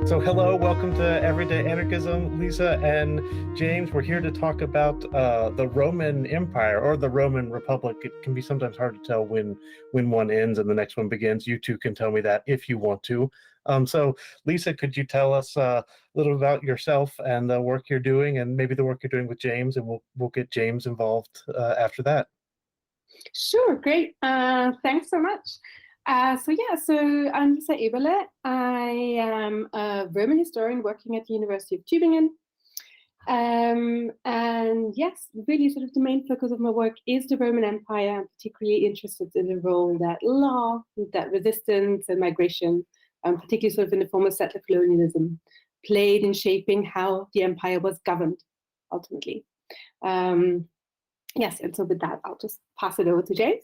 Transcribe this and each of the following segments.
So hello, welcome to Everyday Anarchism. Lisa and James, we're here to talk about the Roman Empire or the Roman Republic. It can be sometimes hard to tell when one ends and the next one begins. You two can tell me that if you want to. So Lisa, could you tell us a little about yourself and the work you're doing, and maybe the work you're doing with James, and we'll get James involved after that. Sure, great. Thanks so much. So I'm Lisa Eberle. I am a Roman historian working at the University of Tübingen. And yes, really sort of the main focus of my work is the Roman Empire. I'm particularly interested in the role that law, that resistance and migration, particularly sort of in the form of settler colonialism, played in shaping how the empire was governed, ultimately. Yes, and so with that, I'll just pass it over to James.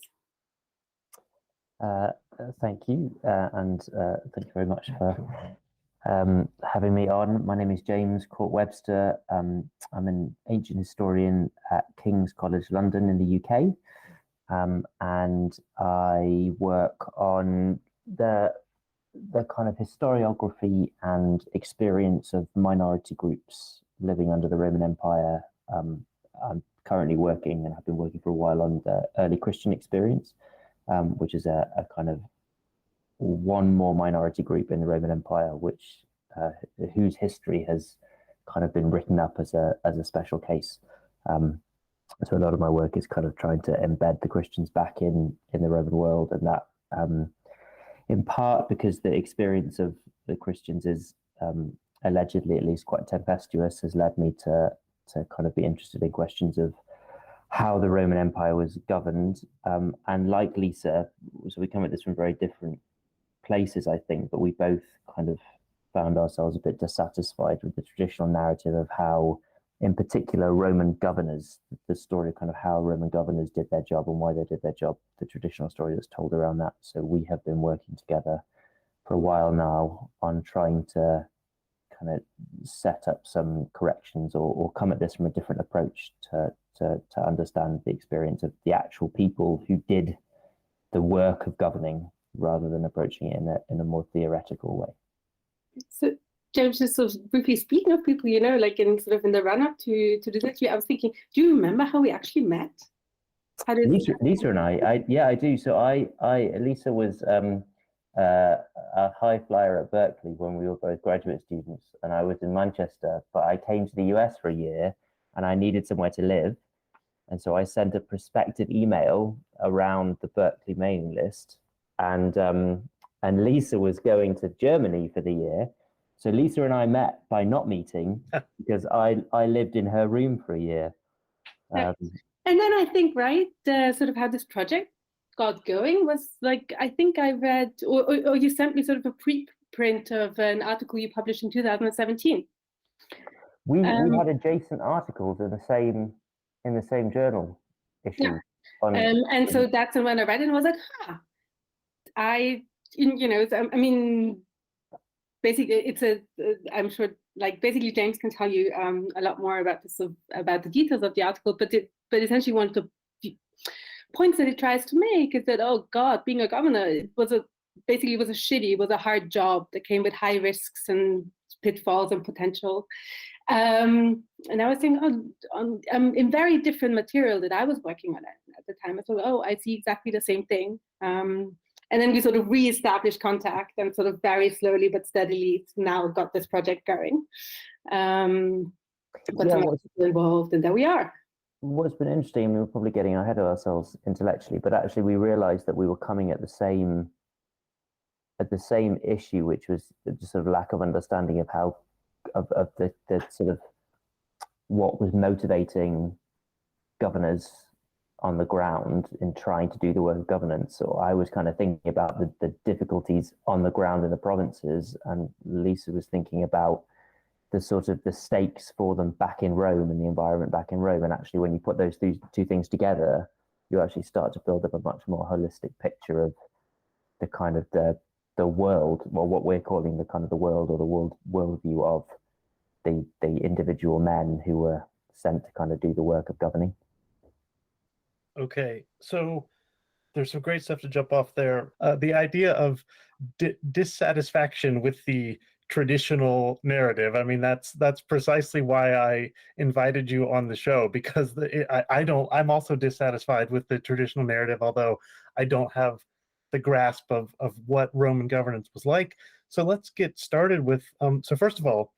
Thank you, and thank you very much for having me on. My name is James Corke-Webster. I'm an ancient historian at King's College London in the UK, and I work on the kind of historiography and experience of minority groups living under the Roman Empire. I'm currently working and have been working for a while on the early Christian experience, which is a kind of one more minority group in the Roman Empire, which whose history has kind of been written up as a special case. So a lot of my work is kind of trying to embed the Christians back in the Roman world, and that in part because the experience of the Christians is allegedly, at least, quite tempestuous, has led me to kind of be interested in questions of how the Roman Empire was governed. And like Lisa, so we come at this from very different places, I think, but we both kind of found ourselves a bit dissatisfied with the traditional narrative of how, in particular, Roman governors, the story of kind of how Roman governors did their job and why they did their job, the traditional story that's told around that. So we have been working together for a while now on trying to kind of set up some corrections or come at this from a different approach to understand the experience of the actual people who did the work of governing, rather than approaching it in a more theoretical way. So, James, just sort of briefly speaking of people, like in the run-up to this interview, I was thinking, do you remember how we actually met? Lisa and I do. So Lisa was a high flyer at Berkeley when we were both graduate students, and I was in Manchester, but I came to the US for a year and I needed somewhere to live. And so I sent a prospective email around the Berkeley mailing list, and Lisa was going to Germany for the year. So Lisa and I met by not meeting because I lived in her room for a year. And then I think, right, sort of how this project got going was like, I think I read, or you sent me sort of a preprint of an article you published in 2017. We had adjacent articles in the same journal issue. Yeah. And so that's when I read it and I was like, I mean, basically I'm sure, like, basically James can tell you a lot more about this, about the details of the article, but essentially one of the points that it tries to make is that, oh God, being a governor was a hard job that came with high risks and pitfalls and potential. And I was thinking in very different material that I was working on at the time. I thought, I see exactly the same thing. And then we sort of re-established contact and sort of very slowly but steadily now got this project going. Got some people involved, and there we are. What's been interesting, we were probably getting ahead of ourselves intellectually, but actually we realized that we were coming at the same issue, which was the sort of lack of understanding of how of the sort of what was motivating governors on the ground in trying to do the work of governance. So I was kind of thinking about the difficulties on the ground in the provinces, and Lisa was thinking about the sort of the stakes for them back in Rome and the environment back in Rome. And actually, when you put those two things together, you actually start to build up a much more holistic picture of the kind of the world, or what we're calling the kind of the world, or the worldview of the individual men who were sent to kind of do the work of governing. Okay, so there's some great stuff to jump off there. The idea of dissatisfaction with the traditional narrative. I mean, that's precisely why I invited you on the show, because I'm also dissatisfied with the traditional narrative, although I don't have the grasp of what Roman governance was like. So let's get started with, so first of all,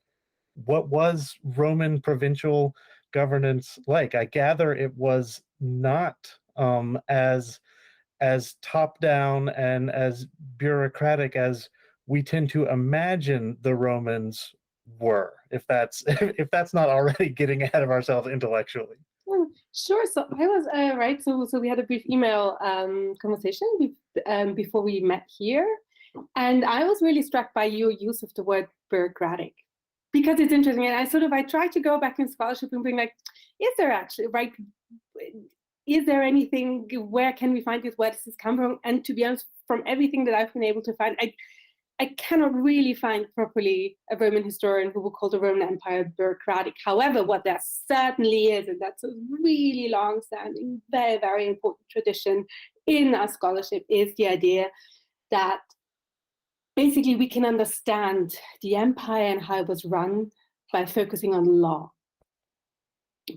what was Roman provincial governance like? I gather it was not as top down and as bureaucratic as we tend to imagine the Romans were, if that's if that's not already getting ahead of ourselves intellectually. Sure. So I was right. So we had a brief email conversation before we met here, and I was really struck by your use of the word bureaucratic, because it's interesting. And I tried to go back in scholarship and bring, like, is there actually, right? Is there anything? Where can we find this? Where does this come from? And to be honest, from everything that I've been able to find, I cannot really find properly a Roman historian who will call the Roman Empire bureaucratic. However, what there certainly is, and that's a really long-standing, very, very important tradition in our scholarship, is the idea that basically we can understand the empire and how it was run by focusing on law,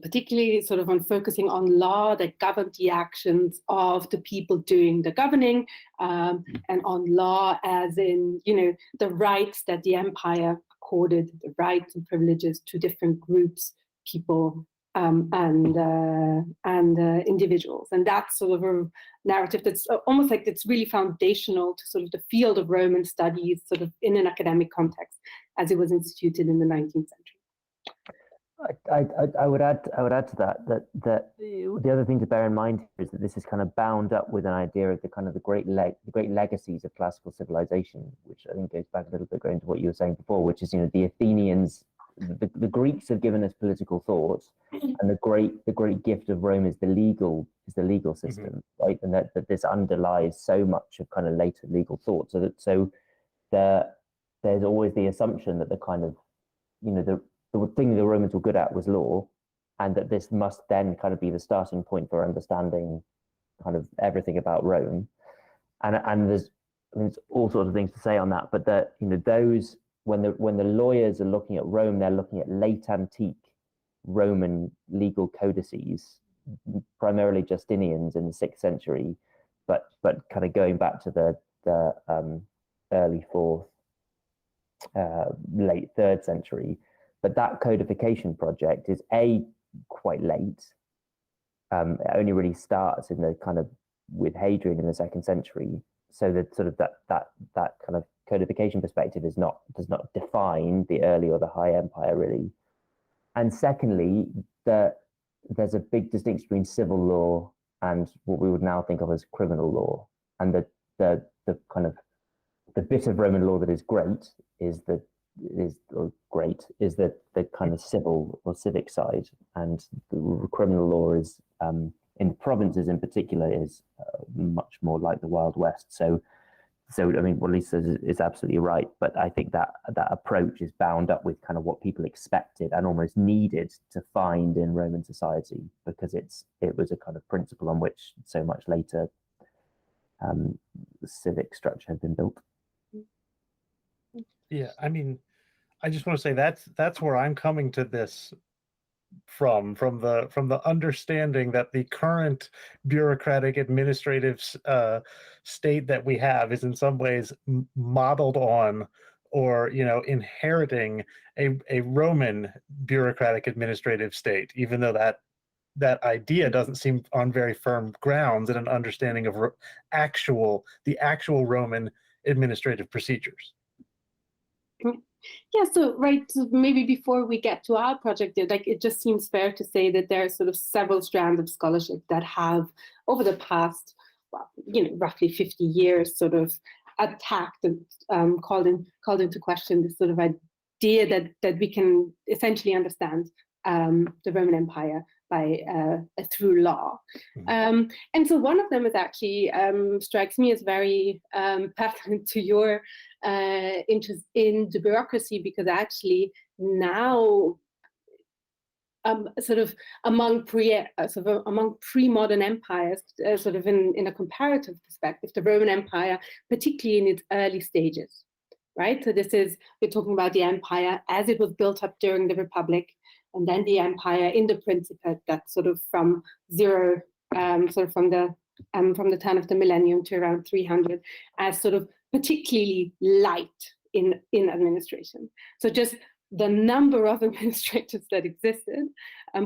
particularly sort of on focusing on law that governed the actions of the people doing the governing, and on law as in, the rights that the empire accorded, the rights and privileges to different groups, people, and individuals. And that's sort of a narrative that's almost like it's really foundational to sort of the field of Roman studies, sort of in an academic context, as it was instituted in the 19th century. I would add to that the other thing to bear in mind is that this is kind of bound up with an idea of the great legacies of classical civilization, which I think goes back a little bit going to what you were saying before, which is, the Athenians, the Greeks have given us political thought, and the great gift of Rome is the legal system, right? And that this underlies so much of kind of later legal thought. There's always the assumption that the kind of, the thing the Romans were good at was law, and that this must then kind of be the starting point for understanding kind of everything about Rome. And there's all sorts of things to say on that, but that, those, when the lawyers are looking at Rome, they're looking at late antique Roman legal codices, primarily Justinian's in the 6th century, but kind of going back to the early 4th, late 3rd century. But that codification project is quite late. It only really starts in the kind of with Hadrian in the 2nd century. So that sort of that kind of codification perspective does not define the early or the high empire really. And secondly, there's a big distinction between civil law and what we would now think of as criminal law. And the kind of the bit of Roman law that is great is the kind of civil or civic side, and the criminal law is in provinces in particular is much more like the Wild West. So I mean, what Lisa is absolutely right, but I think that approach is bound up with kind of what people expected and almost needed to find in Roman society, because it was a kind of principle on which so much later the civic structure had been built. Yeah, I mean, I just want to say that's where I'm coming to this from the understanding that the current bureaucratic administrative state that we have is in some ways modeled on, or inheriting a Roman bureaucratic administrative state, even though that idea doesn't seem on very firm grounds in an understanding of the actual Roman administrative procedures. Yeah, so maybe before we get to our project, it just seems fair to say that there are sort of several strands of scholarship that have, over the past, roughly 50 years, sort of attacked and called into question this sort of idea that we can essentially understand the Roman Empire through law. And so one of them is actually strikes me as very pertinent to your interest in the bureaucracy, because actually now sort of among pre-modern empires, sort of in a comparative perspective, the Roman Empire, particularly in its early stages, right? So we're talking about the empire as it was built up during the Republic, and then the empire in the Principate, that sort of from zero, sort of from the turn of the millennium to around 300, as sort of particularly light in administration. So just the number of administrators that existed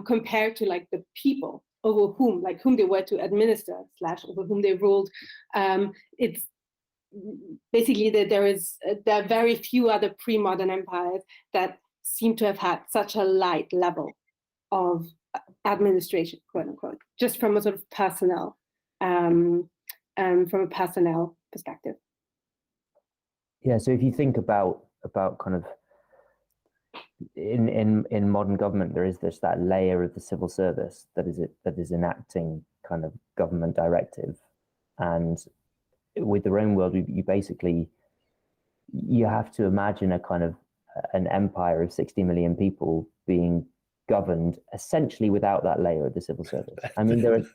compared to like the people over whom they were to administer / over whom they ruled, it's basically that there are very few other pre-modern empires that seem to have had such a light level of administration, quote unquote, just from a sort of personnel, from a personnel perspective. Yeah, so if you think about kind of in modern government, there is that layer of the civil service that is enacting kind of government directive, and with the Roman world, you have to imagine a kind of an empire of 60 million people being governed essentially without that layer of the civil service. I mean, there's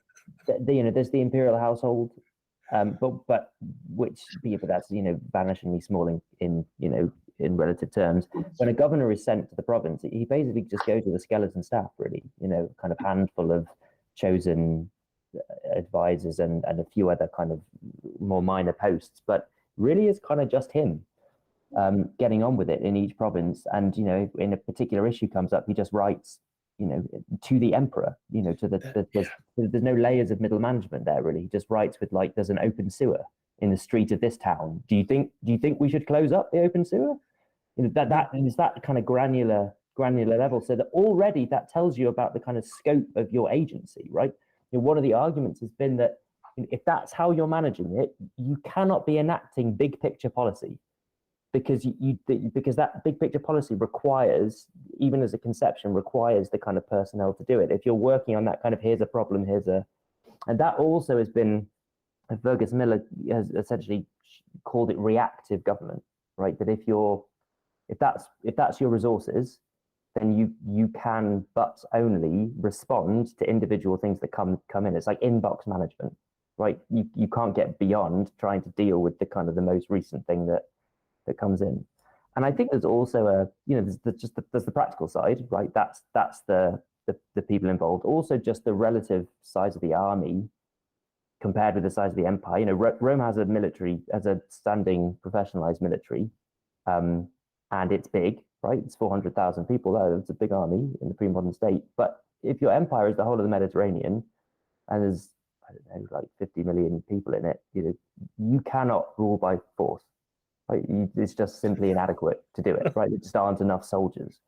the imperial household, but that's vanishingly small in relative terms. When a governor is sent to the province, he basically just goes with a skeleton staff, really, kind of handful of chosen advisors and a few other kind of more minor posts, but really it's kind of just him getting on with it in each province. And in a particular issue comes up, he just writes to the emperor, there's no layers of middle management there, really. He just writes with like, there's an open sewer in the street of this town, do you think we should close up the open sewer? That is that kind of granular level, so that already that tells you about the kind of scope of your agency, right? One of the arguments has been that if that's how you're managing it, you cannot be enacting big picture policy, because because that big picture policy requires, even as a conception, requires the kind of personnel to do it. If you're working on that kind of, here's a problem, and that also has been, Fergus Miller has essentially called it reactive government, right? That if that's your resources, then you can but only respond to individual things that come in. It's like inbox management, right? You can't get beyond trying to deal with the kind of the most recent thing that comes in. And I think there's also there's the practical side, right? That's the people involved. Also, just the relative size of the army compared with the size of the empire. Rome has a standing professionalized military, and it's big, right? It's 400,000 people. It's a big army in the pre-modern state. But if your empire is the whole of the Mediterranean, and there's, I don't know, like 50 million people in it, you cannot rule by force. Right? It's just simply inadequate to do it, right? There just aren't enough soldiers.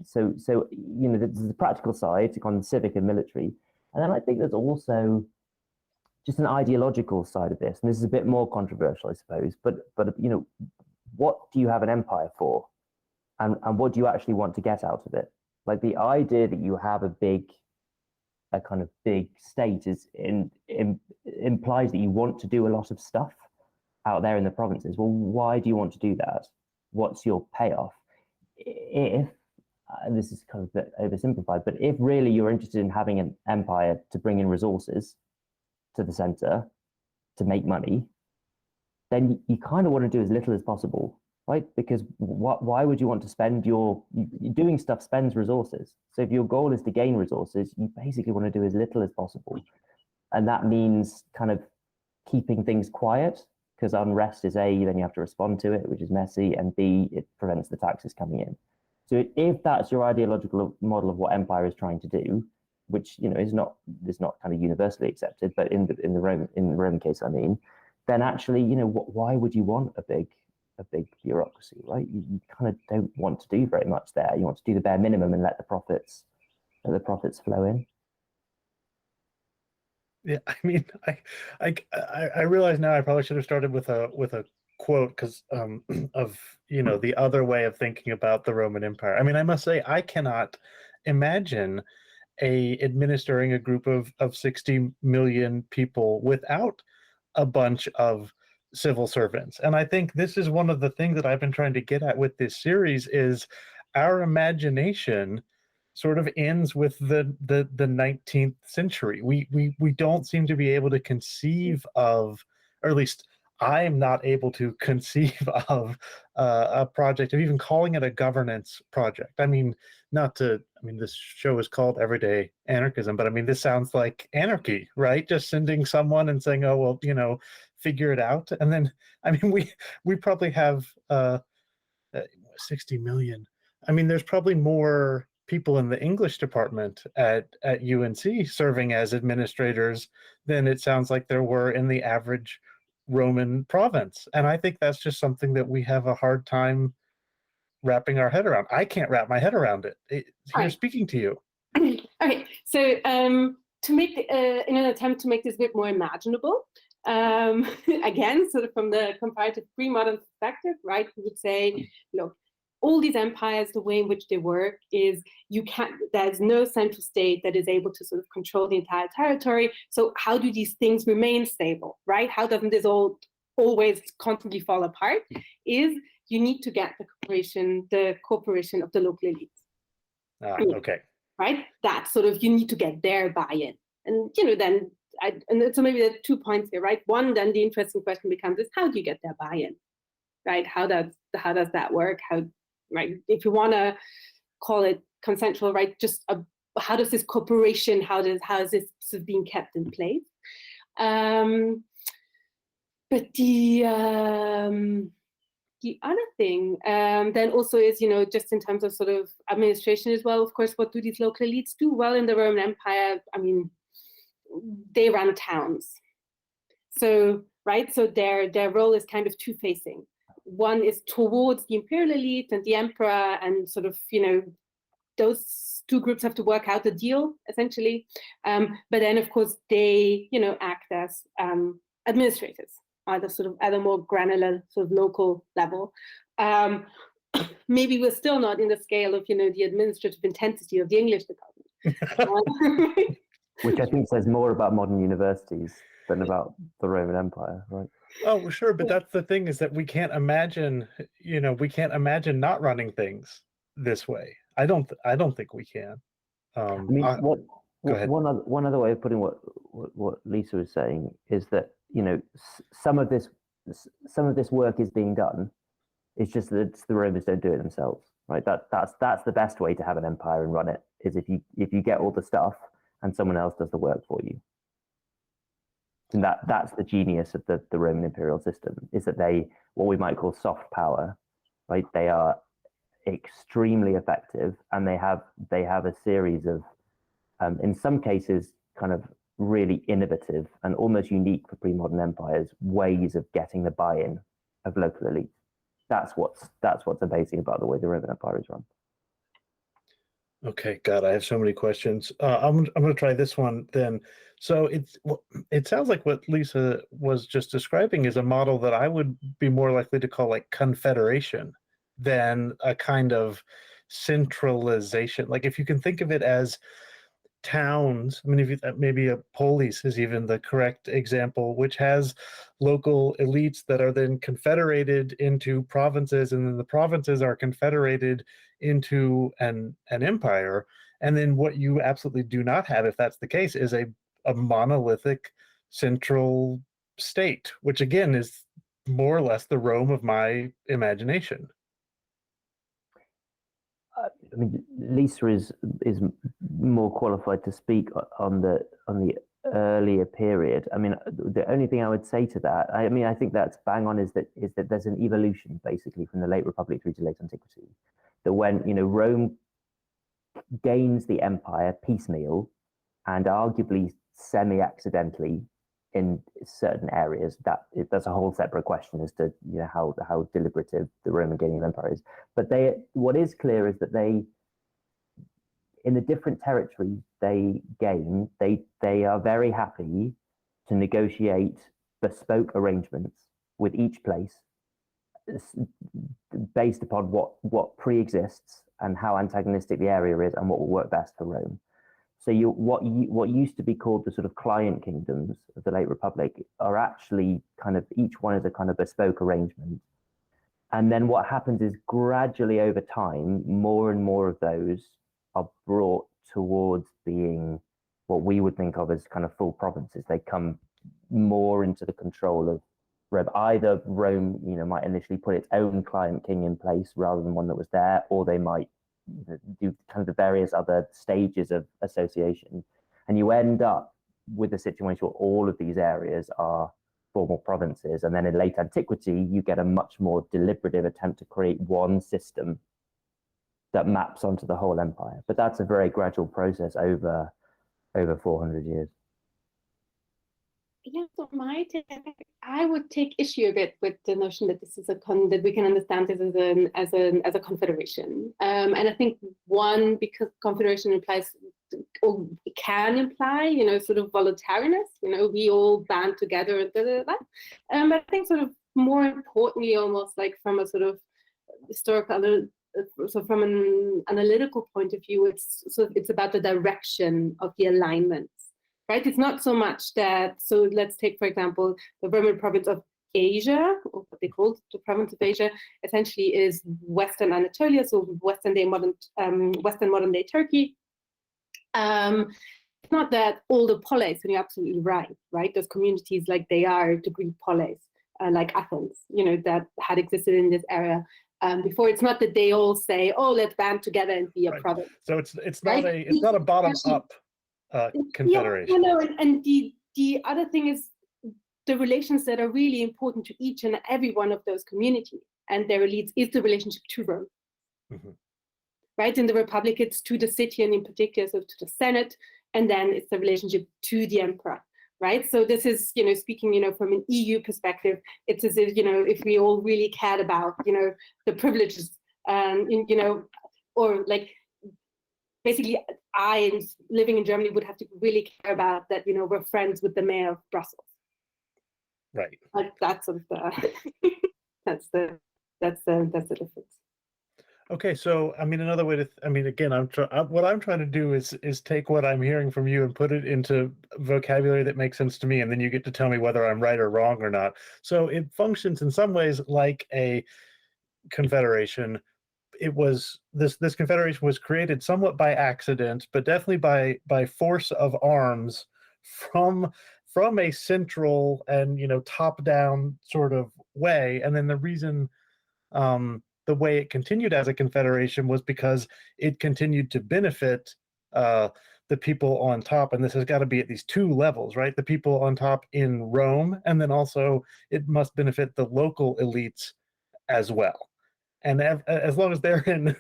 So there's the practical side on the civic and military, and then I think there's also just an ideological side of this, and this is a bit more controversial, I suppose. But what do you have an empire for, and what do you actually want to get out of it? Like, the idea that you have a kind of big state implies that you want to do a lot of stuff out there in the provinces. Well, why do you want to do that? What's your payoff? If this is kind of a bit oversimplified, but if really you're interested in having an empire to bring in resources to the center to make money, then you kind of want to do as little as possible, right? Because why would you want to spend doing stuff spends resources. So if your goal is to gain resources, you basically want to do as little as possible. And that means kind of keeping things quiet, because unrest is A, then you have to respond to it, which is messy, and B, it prevents the taxes coming in. So if that's your ideological model of what empire is trying to do, which is not kind of universally accepted, but in the Roman case, I mean, then actually, why would you want a big bureaucracy, right? You kind of don't want to do very much there. You want to do the bare minimum and let the profits flow in. Yeah, I mean, I realize now I probably should have started with a quote, because of the other way of thinking about the Roman Empire. I mean, I must say, I cannot imagine administering a group of 60 million people without a bunch of civil servants. And I think this is one of the things that I've been trying to get at with this series, is our imagination sort of ends with the 19th century. We don't seem to be able to conceive of, or at least I'm not able to conceive of a project of even calling it a governance project. I mean, this show is called Everyday Anarchism, but I mean, this sounds like anarchy, right? Just sending someone and saying, oh, well, figure it out. And then, I mean, we probably have 60 million. I mean, there's probably more people in the English department at UNC serving as administrators than it sounds like there were in the average Roman province. And I think that's just something that we have a hard time wrapping our head around. I can't wrap my head around it. Here speaking to you. Okay, so to make in an attempt to make this a bit more imaginable, again, sort of from the comparative pre-modern perspective, right? We would say, look, all these empires, the way in which they work is there's no central state that is able to sort of control the entire territory. So how do these things remain stable, right? How doesn't this all always constantly fall apart? Is you need to get the cooperation of the local elites. Okay. Right? That's sort of, you need to get their buy-in. And, then, so maybe there are 2 points here, right? One, then the interesting question becomes is, how do you get their buy-in, right? How does that work? Right? If you want to call it consensual, right? Just how does this cooperation, how is this sort of being kept in place? But the other thing then also is, just in terms of sort of administration as well, of course, what do these local elites do? Well, in the Roman Empire, I mean, they ran towns. So, right, so their role is kind of two-facing. One is towards the imperial elite and the emperor, and sort of, those two groups have to work out a deal, essentially. But then, of course, they, act as administrators, at a more granular sort of local level. Maybe we're still not in the scale of, the administrative intensity of the English department. Which I think says more about modern universities than about the Roman Empire, right? Oh, sure, but that's the thing, is that we can't imagine not running things this way. I don't think we can. I mean, go ahead. One other way of putting what Lisa was saying is that some of this work is being done. It's just that the Romans don't do it themselves, right? That's the best way to have an empire and run it, is if you get all the stuff and someone else does the work for you. And that's the genius of the Roman imperial system, is that what we might call soft power, right? They are extremely effective, and they have a series of, in some cases, kind of really innovative and almost unique for pre-modern empires ways of getting the buy-in of local elites. That's what's amazing about the way the Roman Empire is run. Okay, God, I have so many questions. I'm going to try this one then. So it sounds like what Lisa was just describing is a model that I would be more likely to call like confederation than a kind of centralization. Like, if you can think of it as towns, I mean, maybe a polis is even the correct example, which has local elites that are then confederated into provinces, and then the provinces are confederated into an empire. And then what you absolutely do not have, if that's the case, is a monolithic central state, which again is more or less the Rome of my imagination. I mean, Lisa is more qualified to speak on the earlier period. I mean, the only thing I would say to that, I think that's bang on, is that there's an evolution basically from the late Republic through to late antiquity. That when Rome gains the empire piecemeal and arguably semi-accidentally in certain areas, that's a whole separate question as to how deliberative the Roman gaining of empire is. But what is clear is that in the different territories they gain, they are very happy to negotiate bespoke arrangements with each place based upon what pre-exists and how antagonistic the area is and what will work best for Rome. So what used to be called the sort of client kingdoms of the late Republic are actually kind of, each one is a kind of bespoke arrangement. And then what happens is gradually over time, more and more of those are brought towards being what we would think of as kind of full provinces. They come more into the control of Rome. Either Rome, might initially put its own client king in place rather than one that was there, or they might do kind of the various other stages of association. And you end up with a situation where all of these areas are formal provinces. And then in late antiquity, you get a much more deliberative attempt to create one system that maps onto the whole empire. But that's a very gradual process over 400 years. Yeah, so I would take issue a bit with the notion that this is that we can understand this as a confederation. And I think because confederation implies or can imply, sort of voluntariness. We all band together and but I think sort of more importantly, almost like from a sort of historical, so from an analytical point of view, it's about the direction of the alignments. Right, it's not so much that. So let's take, for example, the Roman province of Asia, or what they called the province of Asia, essentially is Western Anatolia, so Western modern day Turkey. It's not that all the polis, and you're absolutely right? Those communities, like they are the Greek polis, like Athens, that had existed in this area before. It's not that they all say, "Oh, let's band together and be a province." So it's not a bottom up confederation. And the other thing is the relations that are really important to each and every one of those communities and their elites is the relationship to Rome. Mm-hmm. Right? In the Republic, it's to the city and in particular, so to the Senate, and then it's the relationship to the emperor. Right? So this is, speaking, from an EU perspective, it's as if, if we all really cared about, the privileges, or like, basically, I, living in Germany, would have to really care about that. We're friends with the mayor of Brussels. Right. Like that's sort of the that's the difference. Okay, so another way to again, what I'm trying to do is take what I'm hearing from you and put it into vocabulary that makes sense to me, and then you get to tell me whether I'm right or wrong or not. So it functions in some ways like a confederation. It was this confederation was created somewhat by accident, but definitely by force of arms from a central and top down sort of way. And then the reason the way it continued as a confederation was because it continued to benefit the people on top, and this has got to be at these two levels, right? The people on top in Rome, and then also it must benefit the local elites as well. And as long as they're in,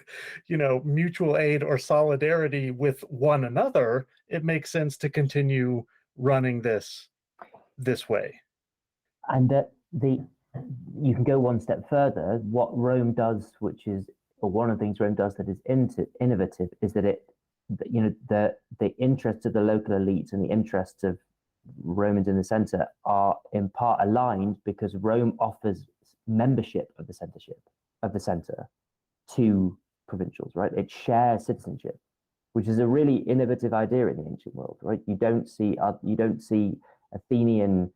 mutual aid or solidarity with one another, it makes sense to continue running this way. And you can go one step further. What Rome does, one of the things Rome does that is innovative, is that the interests of the local elites and the interests of Romans in the center are in part aligned because Rome offers membership of the center to provincials, right? It shares citizenship, which is a really innovative idea in the ancient world, right? You don't see Athenian,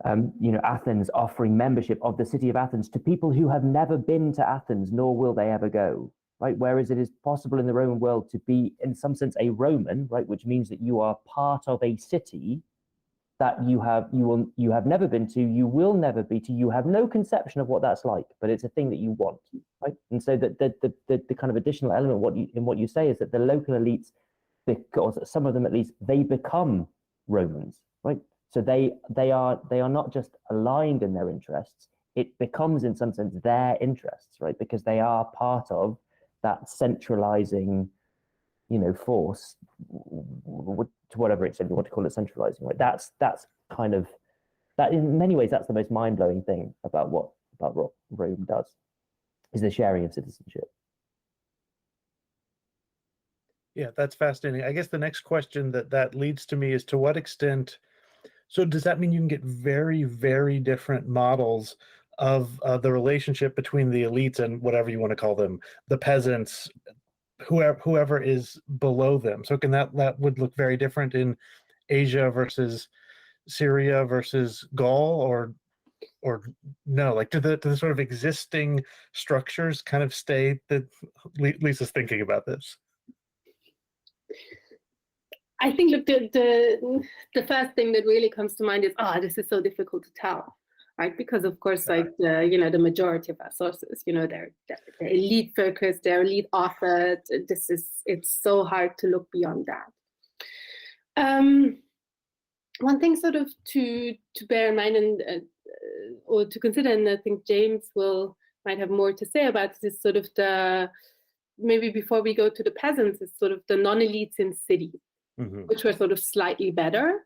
Athens offering membership of the city of Athens to people who have never been to Athens, nor will they ever go, right? Whereas it is possible in the Roman world to be, in some sense, a Roman, right? Which means that you are part of a city that you have never been to, you will never be to, you have no conception of what that's like, but it's a thing that you want, right? And so the kind of additional element what you say is that the local elites, because some of them at least, they become Romans, right? So they are not just aligned in their interests, it becomes in some sense their interests, right? Because they are part of that centralizing, force, to whatever extent you want to call it, centralizing, right? That's kind of, that in many ways, that's the most mind-blowing thing about what Rome does, is the sharing of citizenship. Yeah, that's fascinating. I guess the next question that leads to me is, to what extent, so does that mean you can get very, very different models of the relationship between the elites and whatever you want to call them, the peasants, whoever is below them? So can that would look very different in Asia versus Syria versus Gaul, or no? Like, do the sort of existing structures kind of stay? That Lisa's thinking about this. I think, look, the first thing that really comes to mind is, this is so difficult to tell. right? Because of course, like the majority of our sources, they're elite focused, they're elite authored. It's so hard to look beyond that. One thing sort of to bear in mind and or to consider, and I think James might have more to say about this, is sort of maybe before we go to the peasants, is sort of the non-elites in cities, which were sort of slightly better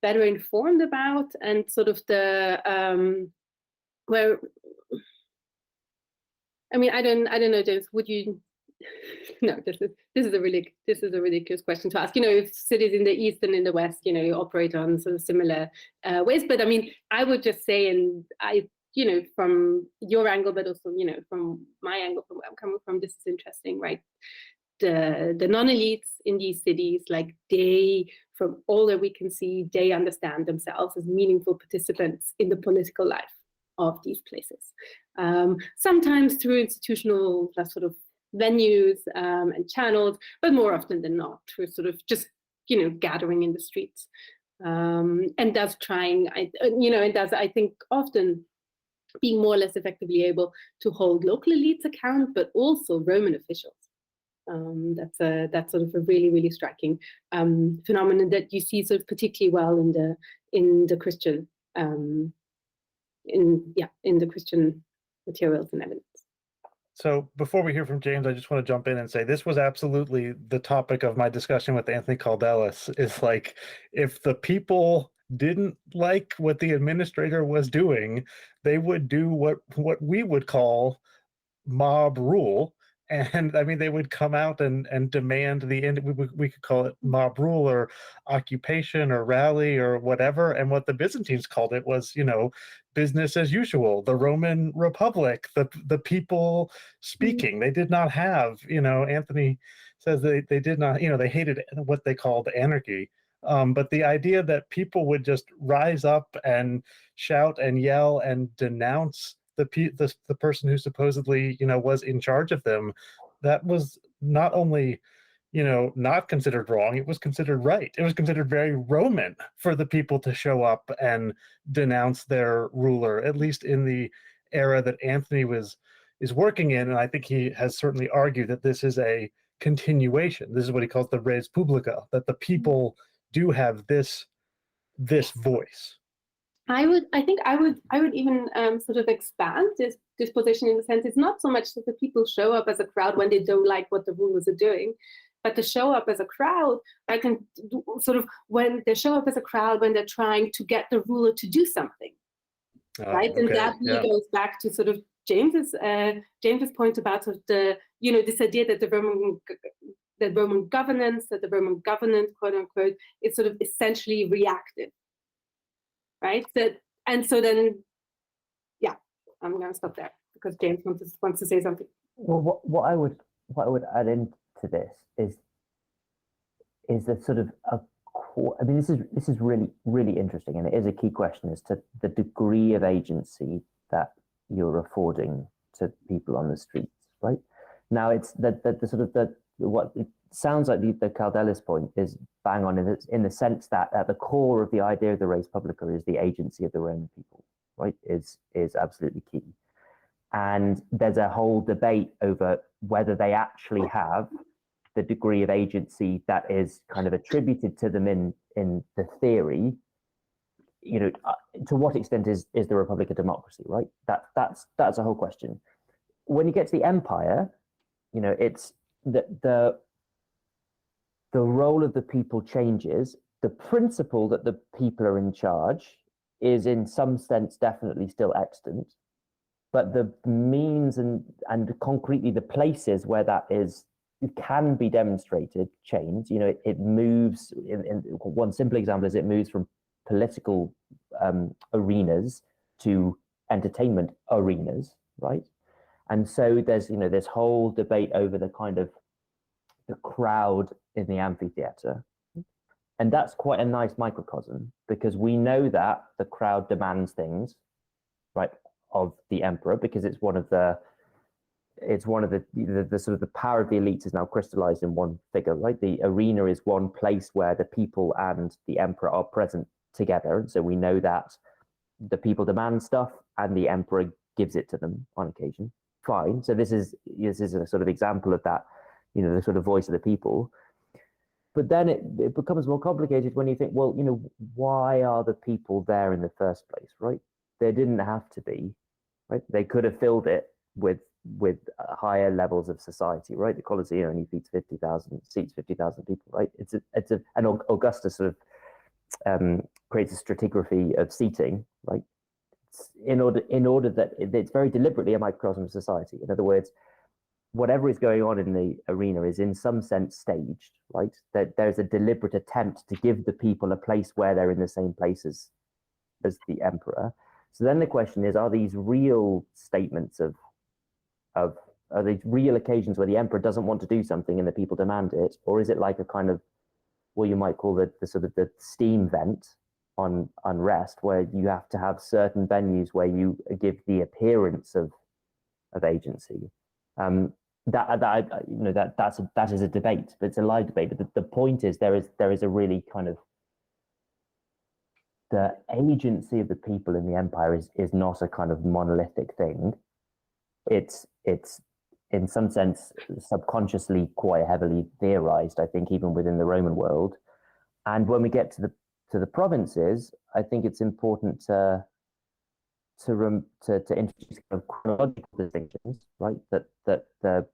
informed about, and sort of where, I mean, I don't know, James, would you? No, this is a ridiculous question to ask. If cities in the east and in the west, operate on sort of similar ways. But I mean, I would just say, and from your angle, but also from my angle, from where I'm coming from, this is interesting, right? The non-elites in these cities, like from all that we can see, they understand themselves as meaningful participants in the political life of these places. Sometimes through institutional sort of venues and channels, but more often than not through sort of just gathering in the streets, and thus trying, and thus I think often being more or less effectively able to hold local elites account, but also Roman officials. That's sort of a really, really striking phenomenon that you see sort of particularly well in the Christian in the Christian materials and evidence. So before we hear from James, I just want to jump in and say this was absolutely the topic of my discussion with Anthony Caldelis, is like, if the people didn't like what the administrator was doing, they would do what we would call mob rule. And I mean, they would come out and demand the end. We could call it mob rule or occupation or rally or whatever. And what the Byzantines called it was, business as usual, the Roman Republic, the people speaking. They did not have, Anthony says they did not, they hated what they called anarchy. But the idea that people would just rise up and shout and yell and denounce the person who supposedly was in charge of them, that was not only not considered wrong, it was considered right. It was considered very Roman for the people to show up and denounce their ruler, at least in the era that Anthony is working in. And I think he has certainly argued that this is a continuation. This is what he calls the res publica, that the people do have this voice. I think I would even sort of expand this position, in the sense it's not so much that the people show up as a crowd when they don't like what the rulers are doing, but to show up as a crowd, right, and sort of when they show up as a crowd when they're trying to get the ruler to do something, right? Okay, and that really goes back to sort of James's point about sort of this idea that the Roman governance, quote unquote, is sort of essentially reactive. Right. And so then, I'm going to stop there because James wants to say something. Well, what I would add into this is that sort of I mean, this is really, really interesting, and it is a key question as to the degree of agency that you're affording to people on the streets. Right now, it's the sort of what it sounds like the Caldelis point is bang on in the sense that at the core of the idea of the res publica is the agency of the Roman people, right? Is absolutely key. And there's a whole debate over whether they actually have the degree of agency that is kind of attributed to them in the theory. To what extent is the Republic a democracy, right? That's a whole question. When you get to the empire, it's the role of the people changes. The principle that the people are in charge is in some sense definitely still extant, but the means and concretely the places where that can be demonstrated change. It moves, in one simple example is it moves from political arenas to entertainment arenas, right? And so there's this whole debate over the kind of the crowd in the amphitheater, and that's quite a nice microcosm, because we know that the crowd demands things, right, of the emperor, because it's one of the sort of the power of the elites is now crystallized in one figure, right? The arena is one place where the people and the emperor are present together. And so we know that the people demand stuff and the emperor gives it to them on occasion. Fine. So this is a sort of example of that, the sort of voice of the people. But then it becomes more complicated when you think, well, why are the people there in the first place, right? They didn't have to be, right? They could have filled it with higher levels of society, right? The Colosseum only seats 50,000 people, right? And Augustus sort of creates a stratigraphy of seating, right? In order that it's very deliberately a microcosm of society. In other words, whatever is going on in the arena is in some sense staged, right? That there's a deliberate attempt to give the people a place where they're in the same place as the emperor. So then the question is, are these real statements are these real occasions where the emperor doesn't want to do something and the people demand it? Or is it like a kind of, what you might call the sort of the steam vent on unrest, where you have to have certain venues where you give the appearance of agency? That is a debate, but it's a live debate. But the point is, there is a really kind of, the agency of the people in the empire is not a kind of monolithic thing. It's in some sense subconsciously quite heavily theorized, I think, even within the Roman world. And when we get to the provinces, I think it's important to introduce kind of chronological distinctions, right? That the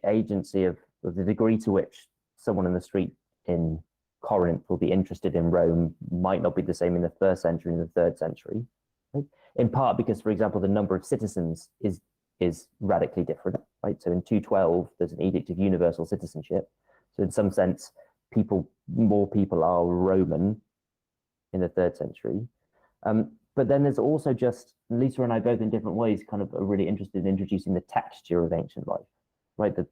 agency of the degree to which someone in the street in Corinth will be interested in Rome might not be the same in the 1st century and the 3rd century, right? In part because, for example, the number of citizens is radically different, right? So in 212, there's an edict of universal citizenship. So in some sense, more people are Roman in the 3rd century. But then there's also just, Lisa and I both in different ways kind of are really interested in introducing the texture of ancient life, right? The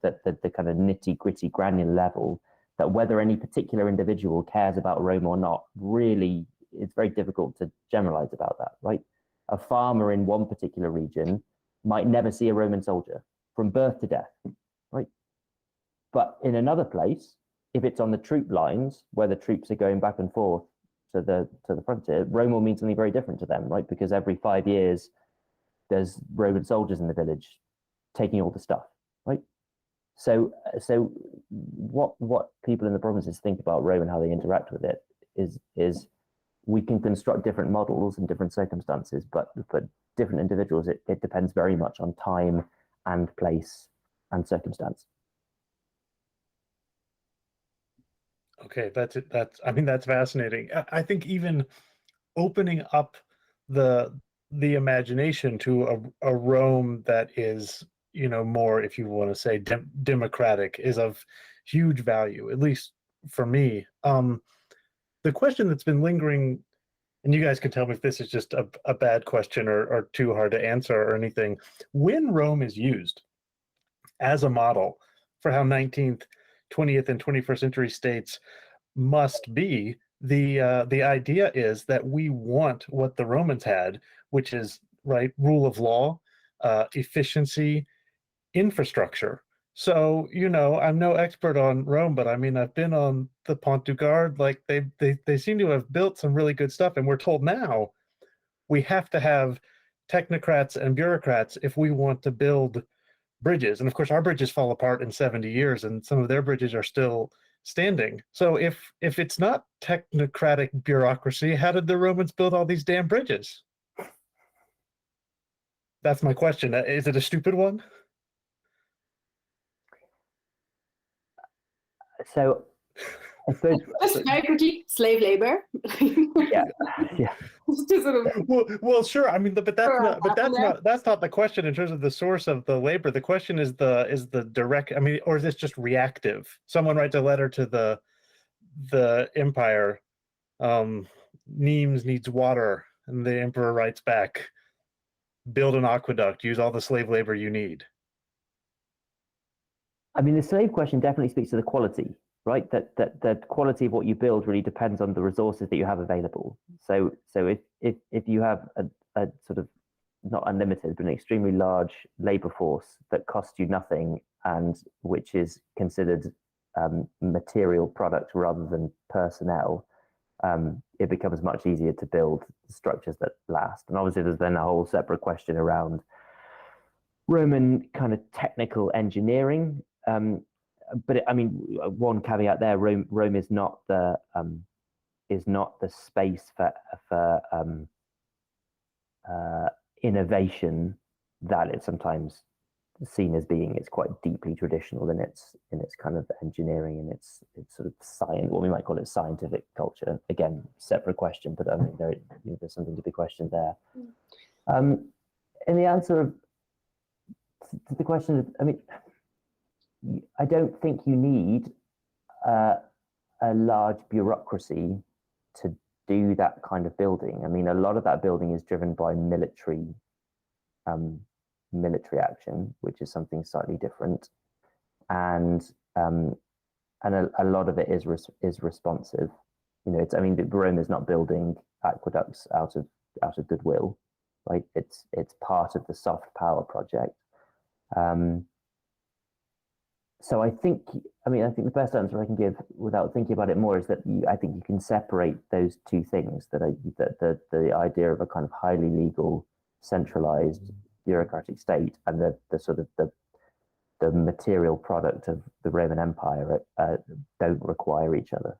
kind of nitty gritty granular level, that whether any particular individual cares about Rome or not, really, it's very difficult to generalize about that, right? A farmer in one particular region might never see a Roman soldier from birth to death, right? But in another place, if it's on the troop lines where the troops are going back and forth to the frontier, Rome will mean something very different to them, right? Because every 5 years, there's Roman soldiers in the village taking all the stuff, right? So what people in the provinces think about Rome and how they interact with it is we can construct different models in different circumstances, but for different individuals, it depends very much on time and place and circumstance. Okay, that's it. That's fascinating. I think even opening up the imagination to a Rome that is, more, if you want to say, democratic, is of huge value, at least for me. The question that's been lingering, and you guys can tell me if this is just a bad question or too hard to answer or anything, when Rome is used as a model for how 19th, 20th, and 21st century states must be, the idea is that we want what the Romans had, which is, right, rule of law, efficiency, infrastructure. So, I'm no expert on Rome, but I mean, I've been on the Pont du Gard. Like they seem to have built some really good stuff, and we're told now we have to have technocrats and bureaucrats if we want to build bridges. And of course, our bridges fall apart in 70 years, and some of their bridges are still standing. So if it's not technocratic bureaucracy, how did the Romans build all these damn bridges? That's my question. Is it a stupid one? So I suppose very quickly, slave labor. yeah. Well, sure. I mean, but that's not the question in terms of the source of the labor. The question is the direct. I mean, or is this just reactive? Someone writes a letter to the empire. Nimes needs water, and the emperor writes back, build an aqueduct, use all the slave labor you need. I mean, the slave question definitely speaks to the quality, right? That the quality of what you build really depends on the resources that you have available. So if you have a sort of, not unlimited, but an extremely large labor force that costs you nothing and which is considered material product rather than personnel, it becomes much easier to build structures that last. And obviously there's then a whole separate question around Roman kind of technical engineering. But I mean, one caveat there: Rome is not the space for innovation that it's sometimes seen as being. It's quite deeply traditional in its kind of engineering and its sort of science, what we might call it scientific culture. Again, separate question, but I mean there's something to be questioned there. In the answer to the question, I mean, I don't think you need a large bureaucracy to do that kind of building. I mean, a lot of that building is driven by military action, which is something slightly different, and a lot of it is responsive. You know, I mean, Rome is not building aqueducts out of goodwill, right? It's part of the soft power project. So I think the best answer I can give without thinking about it more is that I think you can separate those two things, that the idea of a kind of highly legal, centralized bureaucratic state and the sort of the material product of the Roman Empire don't require each other.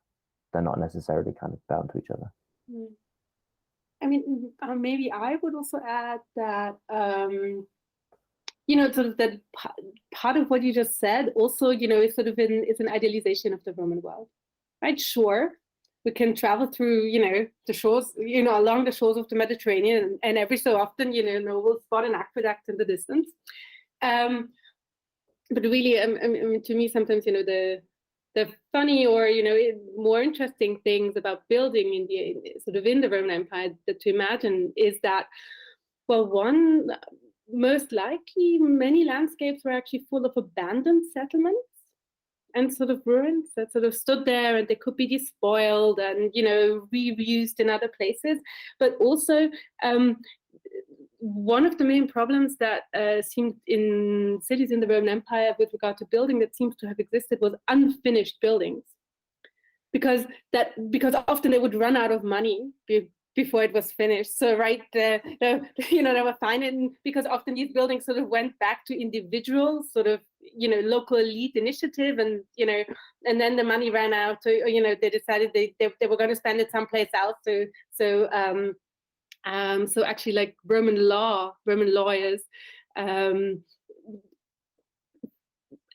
They're not necessarily kind of bound to each other. I mean, maybe I would also add that you know, sort of that part of what you just said also, you know, is sort of it's an idealization of the Roman world, right? Sure, we can travel through, you know, the shores, you know, along the shores of the Mediterranean, and every so often, you know, we'll spot an aqueduct in the distance. But really, I mean, to me, sometimes, you know, the funny or, you know, more interesting things about building in the Roman Empire that to imagine is that, well, one, most likely many landscapes were actually full of abandoned settlements and sort of ruins that sort of stood there, and they could be despoiled and, you know, reused in other places. But also one of the main problems that seemed in cities in the Roman Empire with regard to building that seems to have existed was unfinished buildings, because often they would run out of money before it was finished. So right, you know, they were fine, and because often these buildings sort of went back to individual sort of, you know, local elite initiative, and, you know, and then the money ran out. So, you know, they decided they were going to spend it someplace else. So actually, like Roman lawyers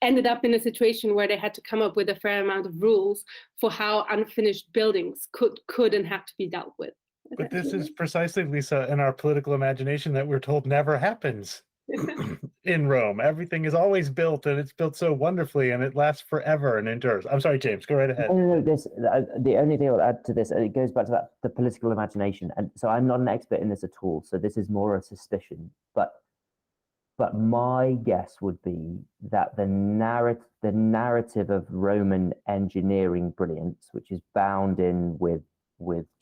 ended up in a situation where they had to come up with a fair amount of rules for how unfinished buildings could and had to be dealt with. But this is precisely, Lisa, in our political imagination that we're told never happens in Rome. Everything is always built, and it's built so wonderfully, and it lasts forever and endures. I'm sorry, James, go right ahead. No, the only thing I'll add to this, it goes back to the political imagination. And so I'm not an expert in this at all. So this is more a suspicion. But my guess would be that the narrative of Roman engineering brilliance, which is bound in with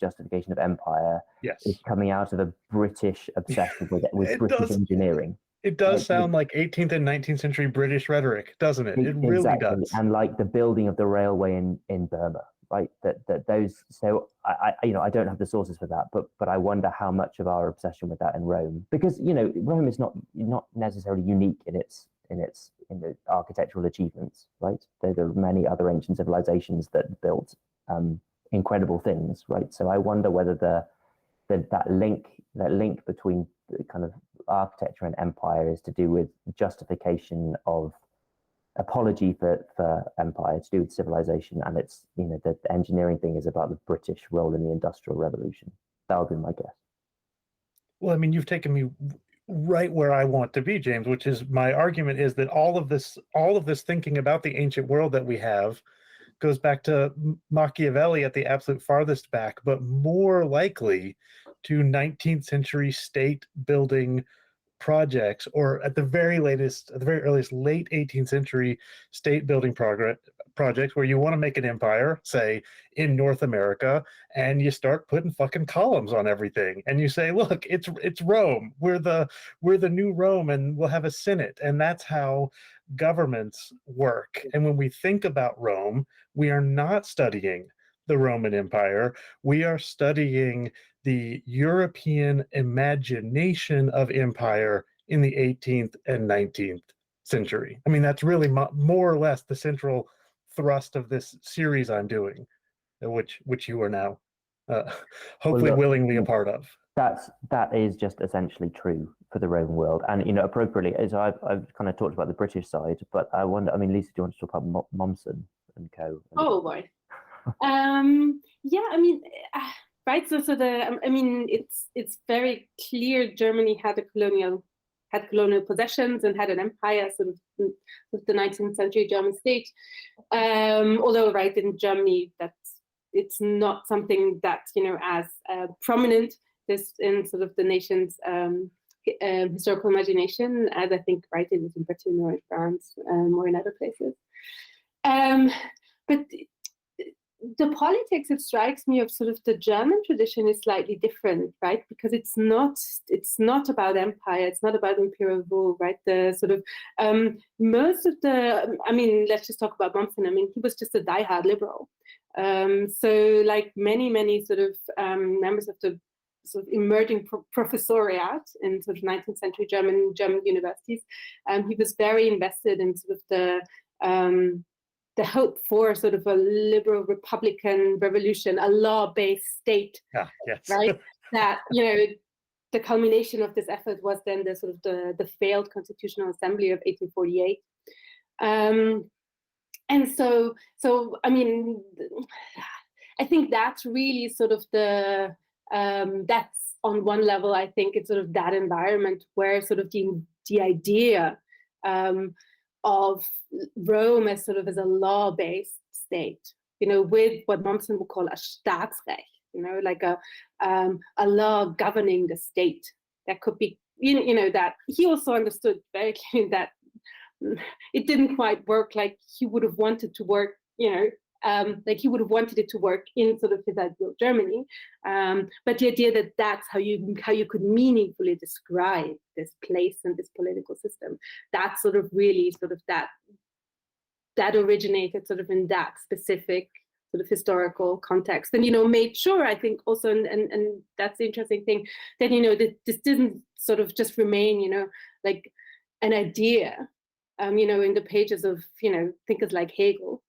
justification of empire, yes, is coming out of a British obsession with British engineering. It does sound like 18th and 19th century British rhetoric, doesn't it? It really does. And like the building of the railway in Burma, right? That those. So I you know, I don't have the sources for that, but I wonder how much of our obsession with that in Rome, because, you know, Rome is not necessarily unique in the architectural achievements, right? There are many other ancient civilizations that built incredible things, right? So I wonder whether that link between the kind of architecture and empire is to do with justification of apology for empire, to do with civilization, and it's, you know, the engineering thing is about the British role in the Industrial Revolution. That would be my guess. Well, I mean, you've taken me right where I want to be, James, which is, my argument is that all of this thinking about the ancient world that we have goes back to Machiavelli at the absolute farthest back, but more likely to 19th century state building projects, or at the very earliest late 18th century state building projects where you want to make an empire, say in North America, and you start putting fucking columns on everything, and you say, look, it's Rome, we're the new Rome, and we'll have a senate, and that's how governments work. And when we think about Rome, we are not studying the Roman Empire. We are studying the European imagination of empire in the 18th and 19th century. I mean, that's really more or less the central thrust of this series I'm doing, which you are now hopefully willingly a part of. That is just essentially true for the Roman world, and appropriately, as I've kind of talked about the British side, but I wonder. I mean, Lisa, do you want to talk about Mommsen and co? Oh boy. Yeah, I mean, right. So I mean, it's very clear Germany had colonial possessions and had an empire, sort of with the 19th century German state. Although, right, in Germany, it's not something that's as prominent this in sort of the nation's historical imagination, as I think, right, it is in Britain or in France or in other places. But the politics, it strikes me, of sort of the German tradition is slightly different, right? Because it's not about empire, it's not about imperial rule, right? The sort of most of the, I mean, let's just talk about Mommsen. I mean, he was just a diehard liberal. So like many sort of members of the sort of emerging professoriate in sort of 19th century German universities, he was very invested in sort of the hope for sort of a liberal republican revolution, a law-based state, right? That the culmination of this effort was then the sort of the failed Constitutional Assembly of 1848. And so I mean, I think that's really sort of that's on one level. I think it's sort of that environment where sort of the idea of Rome as sort of as a law-based state, with what Mommsen would call a Staatsrecht, like a law governing the state. That could be, that he also understood very clearly that it didn't quite work like he would have wanted to work, like he would have wanted it to work in sort of his ideal Germany. But the idea that that's how you could meaningfully describe this place and this political system, that's sort of really sort of that originated sort of in that specific sort of historical context, and made sure, I think also, and that's the interesting thing, that that this didn't sort of just remain like an idea in the pages of thinkers like Hegel,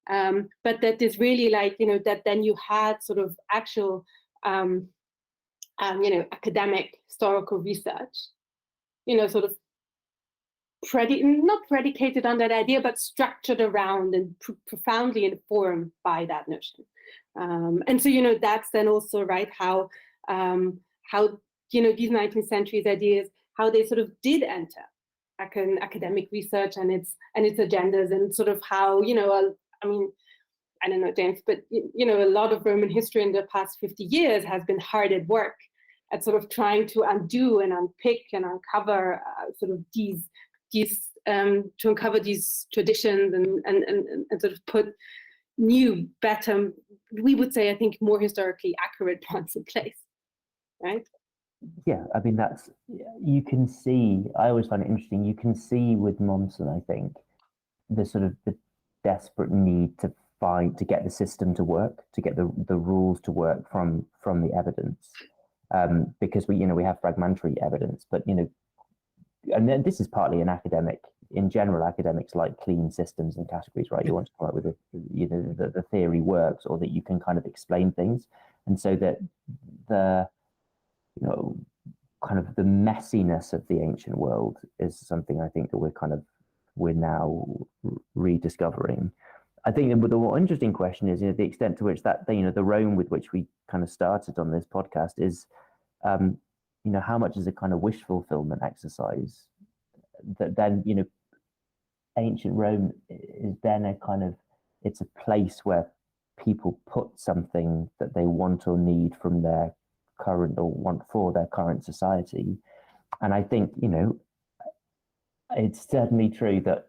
but that is really like that then you had sort of actual academic historical research sort of not predicated on that idea, but structured around and profoundly informed by that notion. And so that's then also, right, how these 19th century ideas, how they sort of did enter academic research and its agendas, and sort of how I mean, I don't know, James, but a lot of Roman history in the past 50 years has been hard at work at sort of trying to undo and unpick and uncover sort of these to uncover these traditions and sort of put new, better, we would say, I think, more historically accurate ones in place, right? Yeah, I mean, you can see, I always find it interesting, you can see with Mommsen, I think, the sort of the desperate need to get the system to work, to get the rules to work from the evidence, because we have fragmentary evidence, but and then this is partly an academic. In general, academics like clean systems and categories, right? You want to come up with the theory works, or that you can kind of explain things, and so that the kind of the messiness of the ancient world is something I think that we're now rediscovering. I think the more interesting question is the extent to which that the Rome with which we kind of started on this podcast is how much is a kind of wish fulfillment exercise that then ancient Rome is then a kind of, it's a place where people put something that they want or need from their current, or want for their current society. And I think it's certainly true that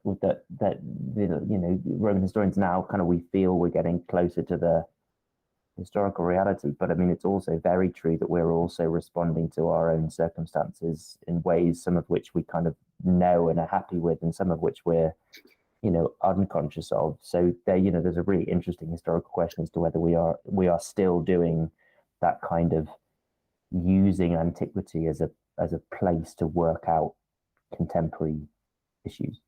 Roman historians now we feel we're getting closer to the historical reality, but I mean, it's also very true that we're also responding to our own circumstances in ways, some of which we kind of know and are happy with, and some of which we're unconscious of. So there, there's a really interesting historical question as to whether we are still doing that kind of using antiquity as a place to work out contemporary issues.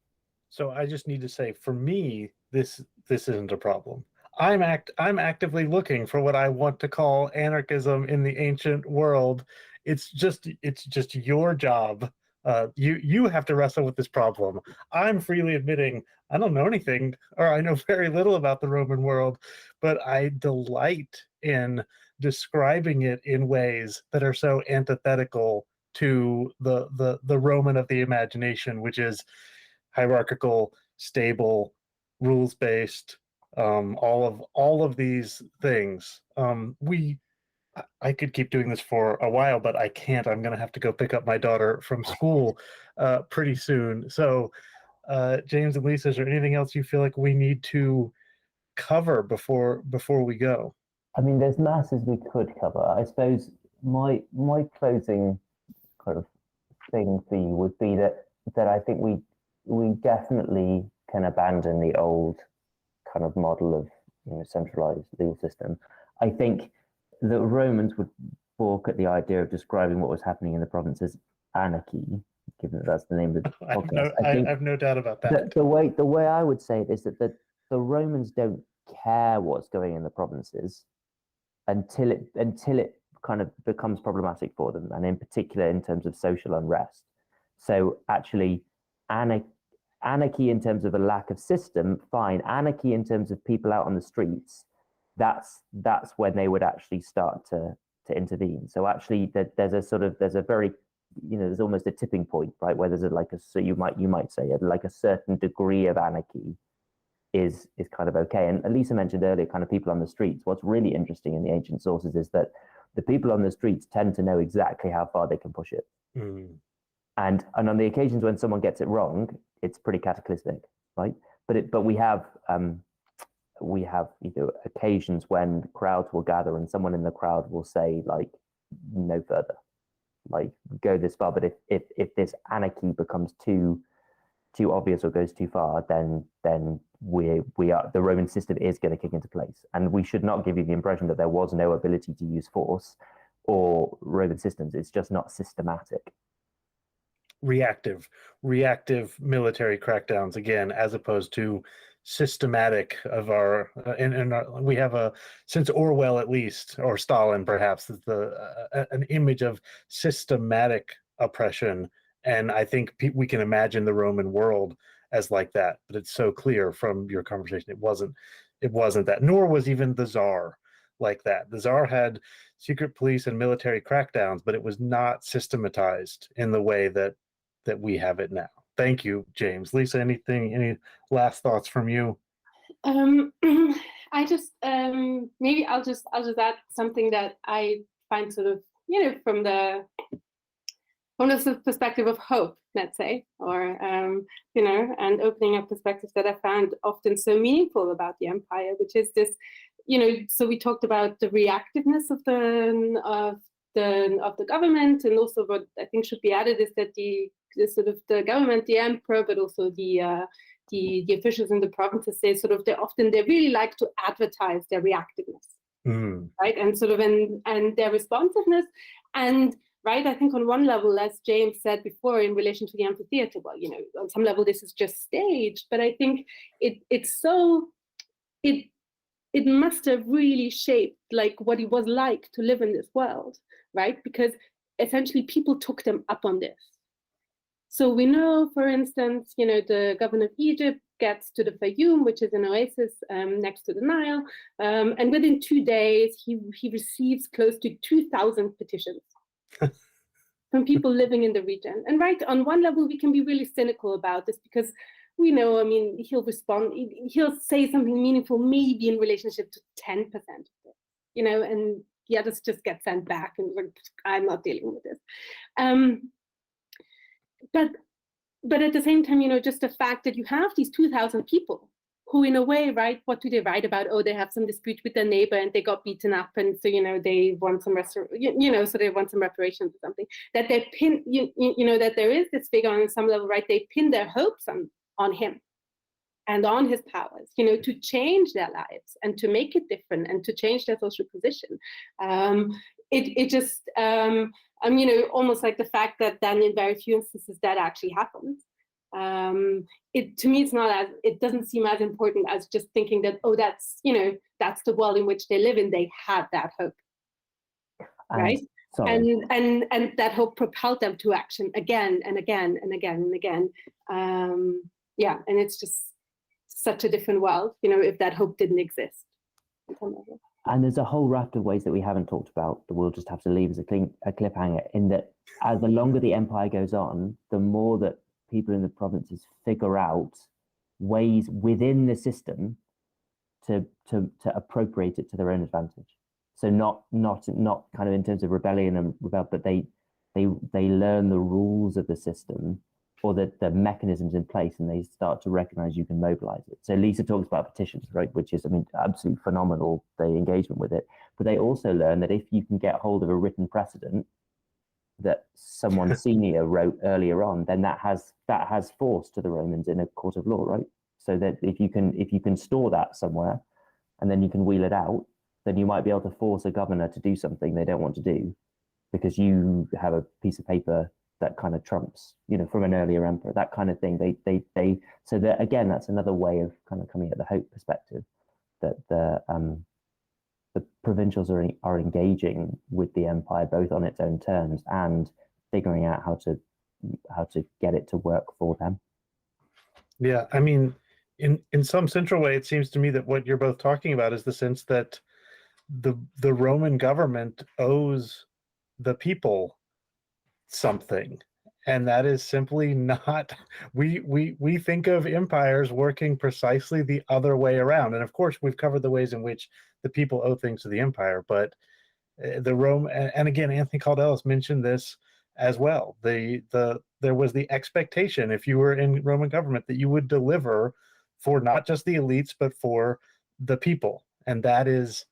So I just need to say, for me, this isn't a problem. I'm actively looking for what I want to call anarchism in the ancient world. It's just your job. You have to wrestle with this problem. I'm freely admitting I don't know anything, or I know very little about the Roman world, but I delight in describing it in ways that are so antithetical to the Roman of the imagination, which is hierarchical, stable, rules-based, all of these things. I could keep doing this for a while, but I can't. I'm going to have to go pick up my daughter from school pretty soon. So, James and Lisa, is there anything else you feel like we need to cover before we go? I mean, there's masses we could cover. I suppose my closing kind of thing for you would be that I think we definitely can abandon the old kind of model of centralized legal system. I think the Romans would balk at the idea of describing what was happening in the province as anarchy, given that that's the name of the podcast. I have no doubt about that. The way I would say it is that the Romans don't care what's going in the provinces until it kind of becomes problematic for them, and in particular in terms of social unrest. So actually, anarchy in terms of a lack of system, fine. Anarchy in terms of people out on the streets, that's when they would actually start to intervene. So actually, there's a very, there's almost a tipping point, right, where there's so you might say like a certain degree of anarchy is kind of okay. And Lisa mentioned earlier, kind of people on the streets. What's really interesting in the ancient sources is that the people on the streets tend to know exactly how far they can push it. Mm. And on the occasions when someone gets it wrong, it's pretty cataclysmic, right? But we have occasions when crowds will gather and someone in the crowd will say like, no further, like go this far. But if this anarchy becomes too obvious or goes too far, then the Roman system is going to kick into place. And we should not give you the impression that there was no ability to use force or Roman systems. It's just not systematic. Reactive military crackdowns again, as opposed to systematic of our we have since Orwell at least, or Stalin perhaps, an image of systematic oppression, and I think we can imagine the Roman world as like that, but it's so clear from your conversation it wasn't that, nor was even the Tsar like that. The Tsar had secret police and military crackdowns, but it was not systematized in the way that we have it now. Thank you, James. Lisa, any last thoughts from you? I just maybe I'll just add something that I find sort of from the perspective of hope, let's say, or and opening up perspectives that I found often so meaningful about the empire, which is this, so we talked about the reactiveness of the government, and also what I think should be added is that the government, the emperor, but also the officials in the provinces, they really like to advertise their reactiveness, right, and their responsiveness, and right, I think on one level, as James said before, in relation to the amphitheater, well, on some level this is just staged, but I think it must have really shaped like what it was like to live in this world, right? Because essentially people took them up on this. So we know, for instance, the governor of Egypt gets to the Fayoum, which is an oasis next to the Nile, and within 2 days he receives close to 2,000 petitions from people living in the region. And right, on one level, we can be really cynical about this because we know, he'll respond, he'll say something meaningful, maybe in relationship to 10% of it, and the others just get sent back and like, I'm not dealing with this. But at the same time, just the fact that you have these 2,000 people who in a way, right, what do they write about? Oh, they have some dispute with their neighbor and they got beaten up, and so they want some so they want some reparations or something. That they pin, that there is this figure on some level, right? They pin their hopes on him, and on his powers, to change their lives and to make it different and to change their social position. It just, almost like the fact that then in very few instances that actually happens. To me, it doesn't seem as important as just thinking that, oh, that's the world in which they live in. They had that hope, right? And that hope propelled them to action again and again and again and again. And it's just such a different world, if that hope didn't exist. And there's a whole raft of ways that we haven't talked about that we'll just have to leave as a cliffhanger, in that as the longer the empire goes on, the more that people in the provinces figure out ways within the system to appropriate it to their own advantage. So not kind of in terms of rebellion and rebel, but they learn the rules of the system or the mechanisms in place, and they start to recognize you can mobilize it. So Lisa talks about petitions, right, which is, absolutely phenomenal, the engagement with it. But they also learn that if you can get hold of a written precedent that someone senior wrote earlier on, then that has force to the Romans in a court of law, right? So that if you can store that somewhere and then you can wheel it out, then you might be able to force a governor to do something they don't want to do because you have a piece of paper that kind of trumps, from an earlier emperor, that kind of thing. So that, again, that's another way of kind of coming at the hope perspective, that the provincials are engaging with the empire both on its own terms and figuring out how to get it to work for them. Yeah, in some central way, it seems to me that what you're both talking about is the sense that the Roman government owes the people something, and that is simply not. We think of empires working precisely the other way around, and of course we've covered the ways in which the people owe things to the empire, but the Rome, and again, Anthony Caldelis mentioned this as well. There was the expectation, if you were in Roman government, that you would deliver for not just the elites but for the people, and that is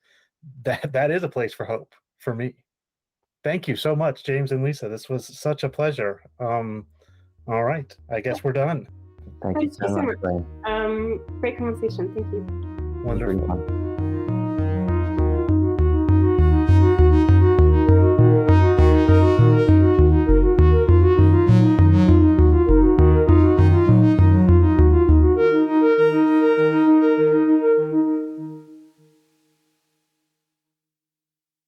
a place for hope for me. Thank you so much, James and Lisa. This was such a pleasure. All right, I guess we're done. Thank you so much. Great conversation. Thank you. Wonderful.